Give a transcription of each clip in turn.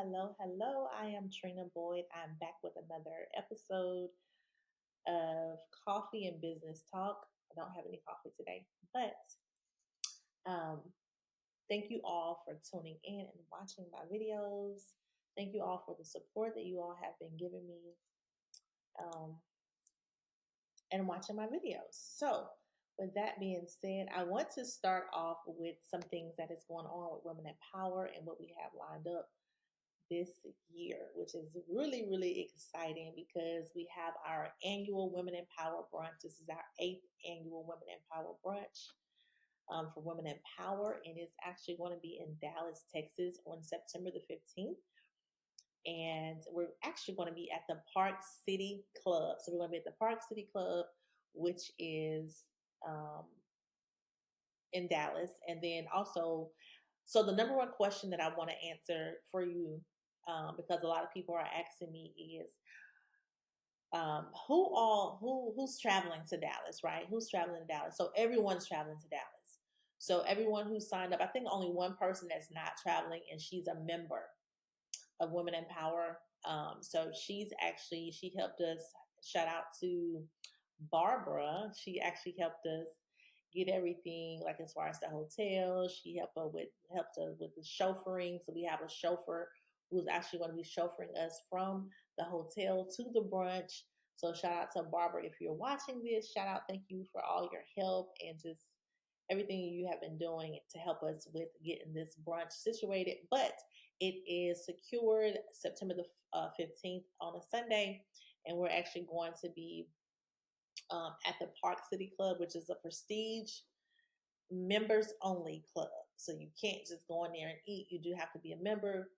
hello. I am Trina Boyd. I'm back with another episode of Coffee and Business Talk. I don't have any coffee today, but um, thank you all for tuning in and watching my videos. Thank you all for the support that you all have been giving me um, and watching my videos. So, with that being said, I want to start off with some things that is going on with Women in Power and what we have lined up this year, which is really, really exciting because we have our annual Women in Power brunch. This is our eighth annual Women in Power brunch for Women in Power, and it's actually going to be in Dallas, Texas on September the 15th. And we're actually going to be at the Park City Club. So we're going to be at the Park City Club, which is um, in Dallas. And then also, so the number one question that I want to answer for you, because a lot of people are asking me, is who's traveling to Dallas, right? Who's traveling to Dallas? So everyone's traveling to Dallas. So everyone who signed up, I think only one person that's not traveling, and she's a member of Women in Power. So she helped us. Shout out to Barbara. She actually helped us get everything, like as far as the hotel. She helped us with the chauffeuring. So we have a chauffeur who's actually going to be chauffeuring us from the hotel to the brunch. So shout out to Barbara if you're watching this. Shout out, thank you for all your help and just everything you have been doing to help us with getting this brunch situated. But it is secured September the 15th on a Sunday, and we're actually going to be at the Park City Club, which is a prestige members only club. So you can't just go in there and eat. You do have to be a member.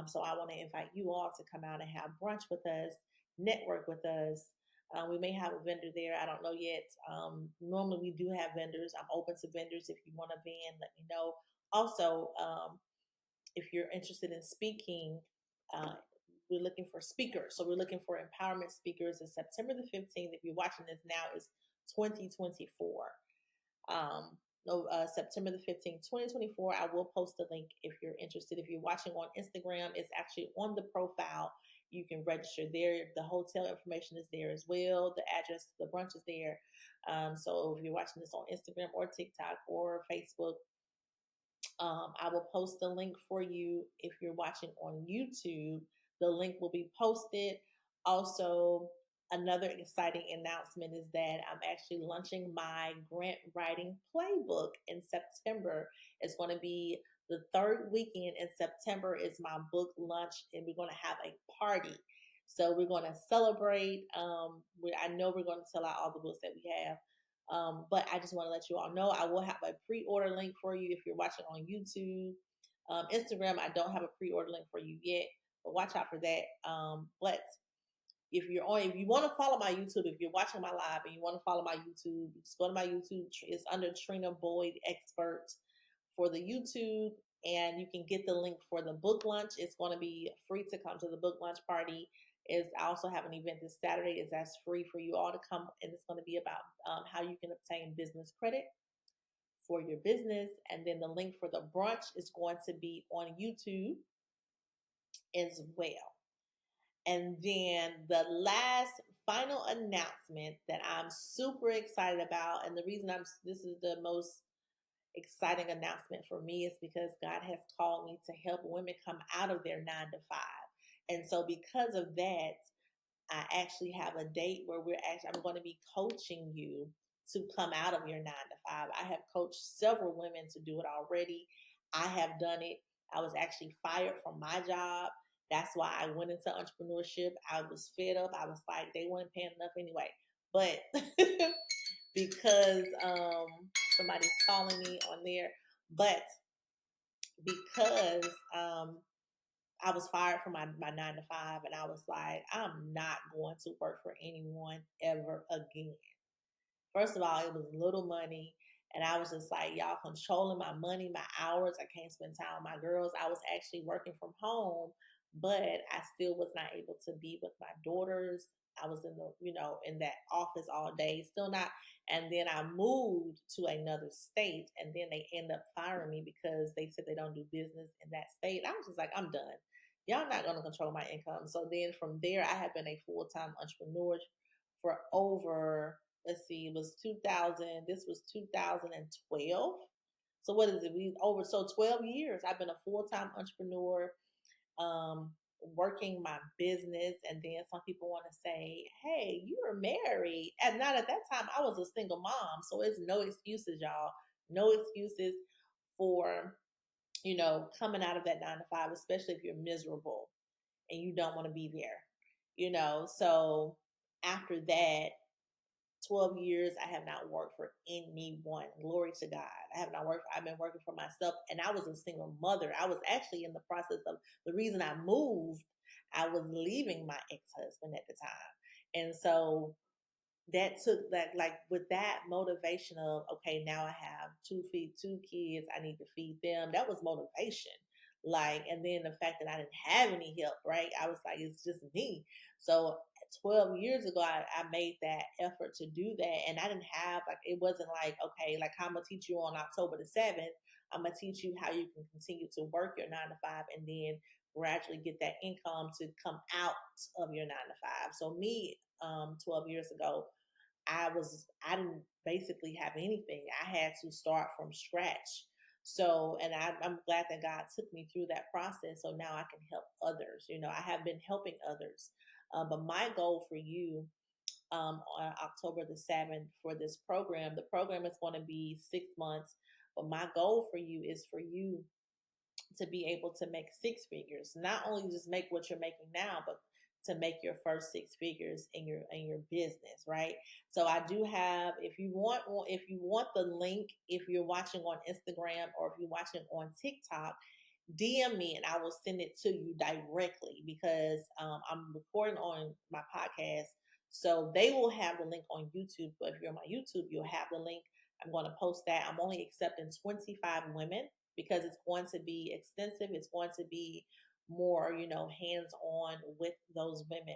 So I want to invite you all to come out and have brunch with us, network with us. We may have a vendor there. I don't know yet. Normally we do have vendors. I'm open to vendors. If you want a van, let me know. Also, if you're interested in speaking, uh, we're looking for speakers. So we're looking for empowerment speakers. It's September the 15th. If you're watching this now, it's 2024. Um, no, September the 15th, 2024. I will post the link if you're interested. If you're watching on Instagram, it's actually on the profile. You can register there. The hotel information is there as well. The address, the brunch is there. So if you're watching this on Instagram or TikTok or Facebook, I will post the link for you. If you're watching on YouTube, the link will be posted. Also, another exciting announcement is that I'm actually launching my grant writing playbook in September. It's going to be the third weekend in September is my book launch, and we're going to have a party. So we're going to celebrate. I know we're going to sell out all the books that we have. But I just want to let you all know I will have a pre-order link for you if you're watching on YouTube. Instagram, I don't have a pre-order link for you yet, but watch out for that. But if you want to follow my YouTube, if you're watching my live and you want to follow my YouTube, just go to my YouTube. It's under Trina Boyd Expert for the YouTube, and you can get the link for the book lunch. It's going to be free to come to the book lunch party. I also have an event this Saturday. That's free for you all to come, and it's going to be about how you can obtain business credit for your business. And then the link for the brunch is going to be on YouTube as well. And then the last final announcement that I'm super excited about, and the reason this is the most exciting announcement for me is because God has called me to help women come out of their 9 to 5. And so because of that, I actually have a date where I'm going to be coaching you to come out of your 9 to 5. I have coached several women to do it already. I have done it. I was actually fired from my job. That's why I went into entrepreneurship. I was fed up. I was like, they weren't paying enough anyway. But because somebody's calling me on there, but because I was fired from my 9 to 5, and I was like, I'm not going to work for anyone ever again. First of all, it was little money, and I was just like, y'all controlling my money, my hours. I can't spend time with my girls. I was actually working from home, but I still was not able to be with my daughters. I was in that office all day, still not. And then I moved to another state, and then they end up firing me because they said they don't do business in that state. I was just like, I'm done. Y'all not going to control my income. So then from there, I have been a full time entrepreneur for over, let's see, it was 2000, this was 2012. So what is it? We over, so 12 years. I've been a full time entrepreneur, um, working my business. And then some people want to say, hey, you were married. And not at that time, I was a single mom. So it's no excuses, y'all. No excuses for, coming out of that 9 to 5, especially if you're miserable and you don't want to be there. So after that, 12 years, I have not worked for anyone. Glory to God. I have not worked, I've been working for myself. And I was a single mother. I was actually in the process of the reason I moved. I was leaving my ex husband at the time. And so that took that, like, with that motivation of, okay, now I have two kids, I need to feed them. That was motivation. Like, and then the fact that I didn't have any help, right? I was like, it's just me. So 12 years ago, I made that effort to do that. And I didn't have, like, it wasn't like, okay, like, I'm going to teach you on October the 7th. I'm going to teach you how you can continue to work your 9 to 5 and then gradually get that income to come out of your 9 to 5. So me, 12 years ago, I didn't basically have anything. I had to start from scratch. So, and I'm glad that God took me through that process. So now I can help others. I have been helping others. But my goal for you, on October the 7th for this program, the program is going to be 6 months. But my goal for you is for you to be able to make six figures. Not only just make what you're making now, but to make your first six figures in your business, right? So I do have, if you want the link, if you're watching on Instagram or if you're watching on TikTok, DM me and I will send it to you directly because I'm recording on my podcast. So they will have the link on YouTube. But if you're on my YouTube, you'll have the link. I'm going to post that. I'm only accepting 25 women because it's going to be extensive. It's going to be more, hands on with those women.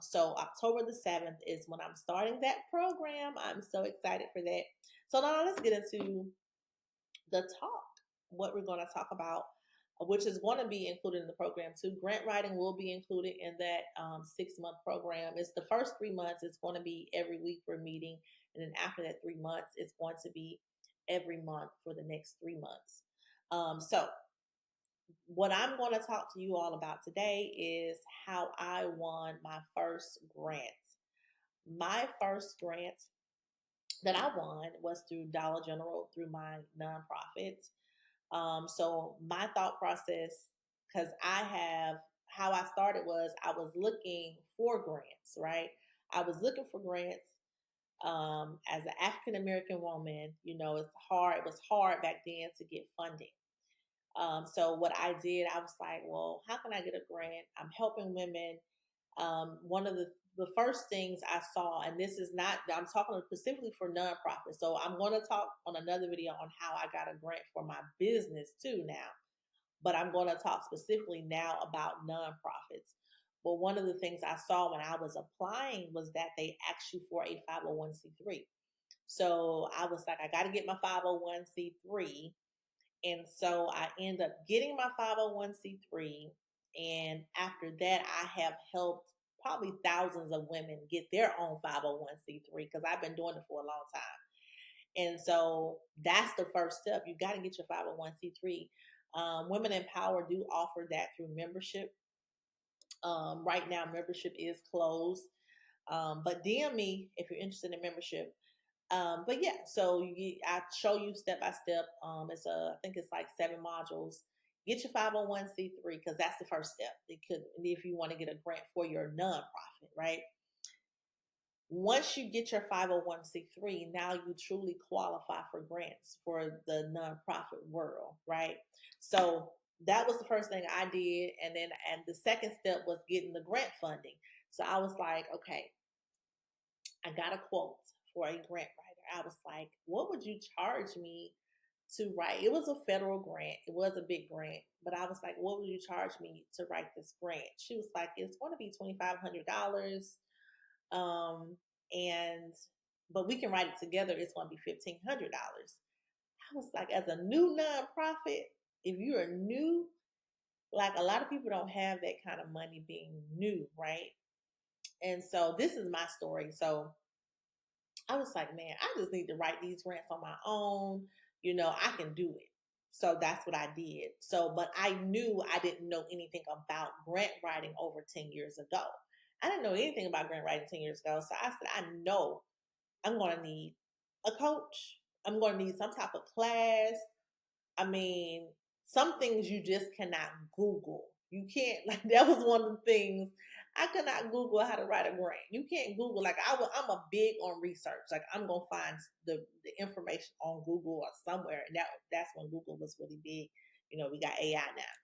So October the 7th is when I'm starting that program. I'm so excited for that. So now let's get into the talk, what we're going to talk about, which is going to be included in the program too. Grant writing will be included in that 6 month program. It's the first 3 months, it's going to be every week we're meeting. And then after that 3 months, it's going to be every month for the next 3 months. So, what I'm going to talk to you all about today is how I won my first grant. My first grant that I won was through Dollar General through my nonprofit. So my thought process, because how I started was I was looking for grants, right? I was looking for grants. As an African American woman, it's hard. It was hard back then to get funding. So what I did, I was like, well, how can I get a grant? I'm helping women. One of the first things I saw, and this is not, I'm talking specifically for nonprofits. So I'm going to talk on another video on how I got a grant for my business too now. But I'm going to talk specifically now about nonprofits. But one of the things I saw when I was applying was that they asked you for a 501c3. So I was like, I got to get my 501c3. And so I end up getting my 501c3. And after that, I have helped probably thousands of women get their own 501c3 because I've been doing it for a long time. And so that's the first step. You got to get your 501c3. Women in Power do offer that through membership. Right now, membership is closed. But DM me if you're interested in membership. But yeah, so I show you step by step. I think it's like 7 modules. Get your 501c3 because that's the first step. If you want to get a grant for your nonprofit, right? Once you get your 501c3, now you truly qualify for grants for the nonprofit world, right? So that was the first thing I did. And the second step was getting the grant funding. So I was like, okay, I got a quote for a grant writer. I was like, what would you charge me to write? It was a federal grant. It was a big grant, but I was like, what would you charge me to write this grant? She was like, it's going to be $2,500. And but we can write it together. It's going to be $1,500. I was like, as a new nonprofit, if you're new, like a lot of people don't have that kind of money being new, right? And so this is my story. So I was like, man, I just need to write these grants on my own. I can do it. So that's what I did. So, but I knew I didn't know anything about grant writing over 10 years ago. I didn't know anything about grant writing 10 years ago. So I said, I know I'm going to need a coach. I'm going to need some type of class. I mean, some things you just cannot Google. You can't, like, that was one of the things I could not Google how to write a grant. You can't Google, like, I'm a big on research. Like, I'm going to find the information on Google or somewhere. And that's when Google was really big. We got AI now.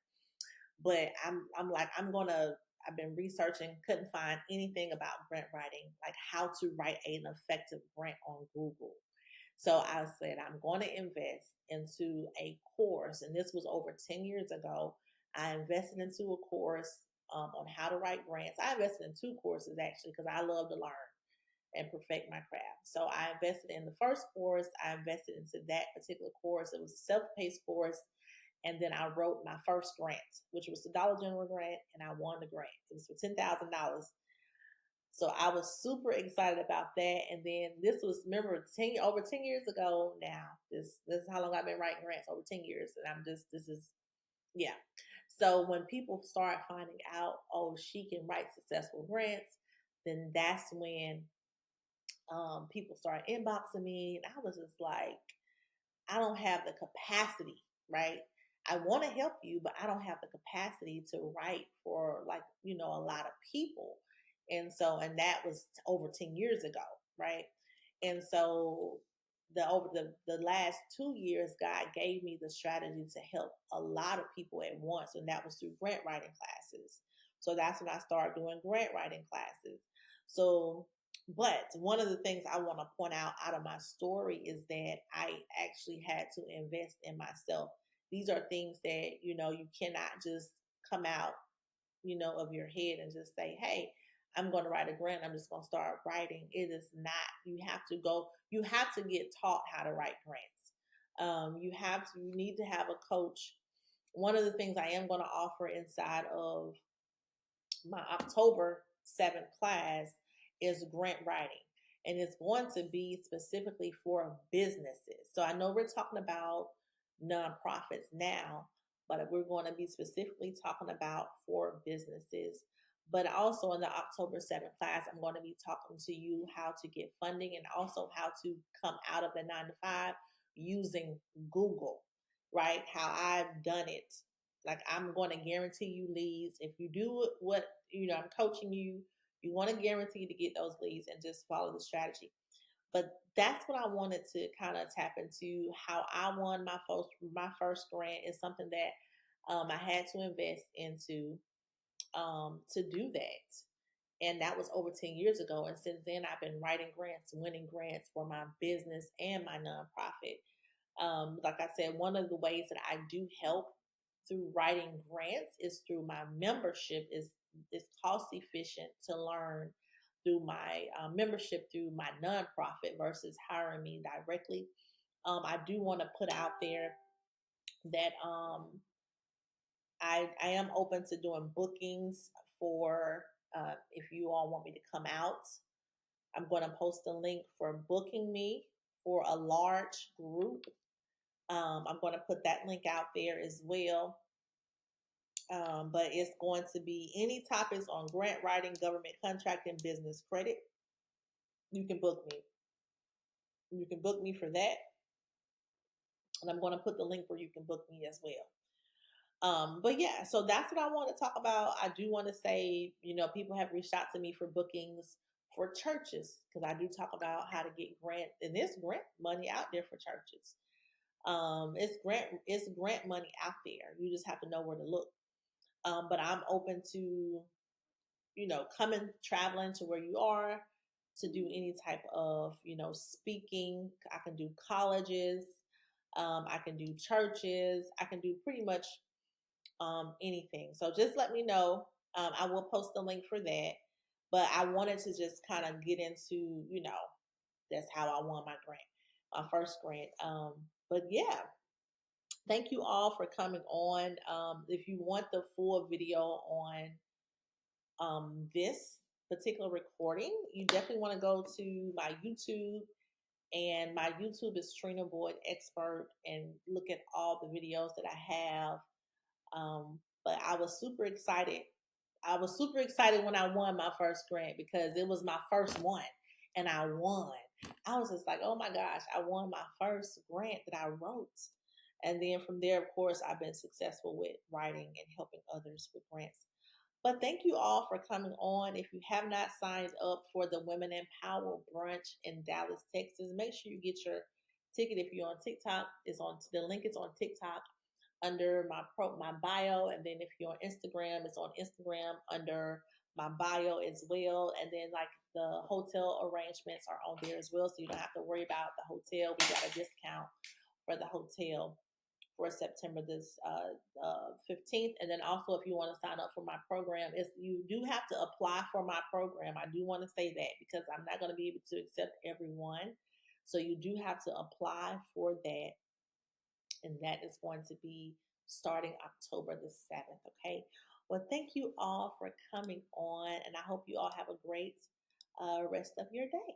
But I'm like, I've been researching, couldn't find anything about grant writing, like how to write an effective grant on Google. So I said, I'm going to invest into a course. And this was over 10 years ago. I invested into a course on how to write grants. I invested in two courses actually because I love to learn and perfect my craft. So I invested in the first course. I invested into that particular course. It was a self-paced course. And then I wrote my first grant, which was the Dollar General grant, and I won the grant. It was for $10,000. So I was super excited about that. And then this was, remember, over 10 years ago now. This is how long I've been writing grants, over 10 years. And this is, yeah. So when people start finding out, oh, she can write successful grants, then that's when people start inboxing me. And I was just like, I don't have the capacity, right? I want to help you, but I don't have the capacity to write for, like, a lot of people. And that was over 10 years ago, right? And so the last 2 years, God gave me the strategy to help a lot of people at once, and that was through grant writing classes. So that's when I started doing grant writing classes. So, but one of the things I want to point out of my story is that I actually had to invest in myself. These are things that, you cannot just come out, of your head and just say, hey, I'm going to write a grant. I'm just going to start writing. It is not, you have to get taught how to write grants. You need to have a coach. One of the things I am going to offer inside of my October 7th class is grant writing. And it's going to be specifically for businesses. So I know we're talking about nonprofits now, but we're going to be specifically talking about for businesses. But also in the October 7th class, I'm going to be talking to you how to get funding and also how to come out of the 9 to 5 using Google, right? How I've done it. Like, I'm going to guarantee you leads. If you do what, I'm coaching you, you want to guarantee to get those leads and just follow the strategy. But that's what I wanted to kind of tap into. How I won my first grant is something that I had to invest into to do that. And that was over 10 years ago. And since then, I've been writing grants, winning grants for my business and my nonprofit. Like I said, one of the ways that I do help through writing grants is through my membership. Is cost efficient to learn through my membership through my nonprofit versus hiring me directly. I do want to put out there that I am open to doing bookings for if you all want me to come out. I'm going to post a link for booking me for a large group. I'm going to put that link out there as well. But it's going to be any topics on grant writing, government contracting, business credit. You can book me. You can book me for that. And I'm going to put the link where you can book me as well. But yeah, so that's what I want to talk about. I do want to say, people have reached out to me for bookings for churches because I do talk about how to get grant, and there's grant money out there for churches. It's grant money out there. You just have to know where to look. But I'm open to, coming, traveling to where you are to do any type of, speaking. I can do colleges. I can do churches. I can do pretty much anything. So just let me know. I will post the link for that. But I wanted to just kind of get into, that's how I won my grant, my first grant. But yeah, Thank you all for coming on. If you want the full video on this particular recording, you definitely want to go to my YouTube. And my YouTube is Trina Boyd Expert, and look at all the videos that I have. But I was super excited. I was super excited when I won my first grant because it was my first one and I won. I was just like, oh my gosh, I won my first grant that I wrote. And then from there, of course, I've been successful with writing and helping others with grants. But thank you all for coming on. If you have not signed up for the Women Empower Brunch in Dallas, Texas, make sure you get your ticket. If you're on TikTok, it's on the link is on TikTok under my bio, and then if you're on Instagram, it's on Instagram under my bio as well. And then like the hotel arrangements are on there as well, so you don't have to worry about the hotel. We got a discount for the hotel for September this 15th. And then also, if you want to sign up for my program, is you do have to apply for my program. I do want to say that because I'm not going to be able to accept everyone. So you do have to apply for that. And that is going to be starting October the 7th. Okay. Well, thank you all for coming on. And I hope you all have a great rest of your day.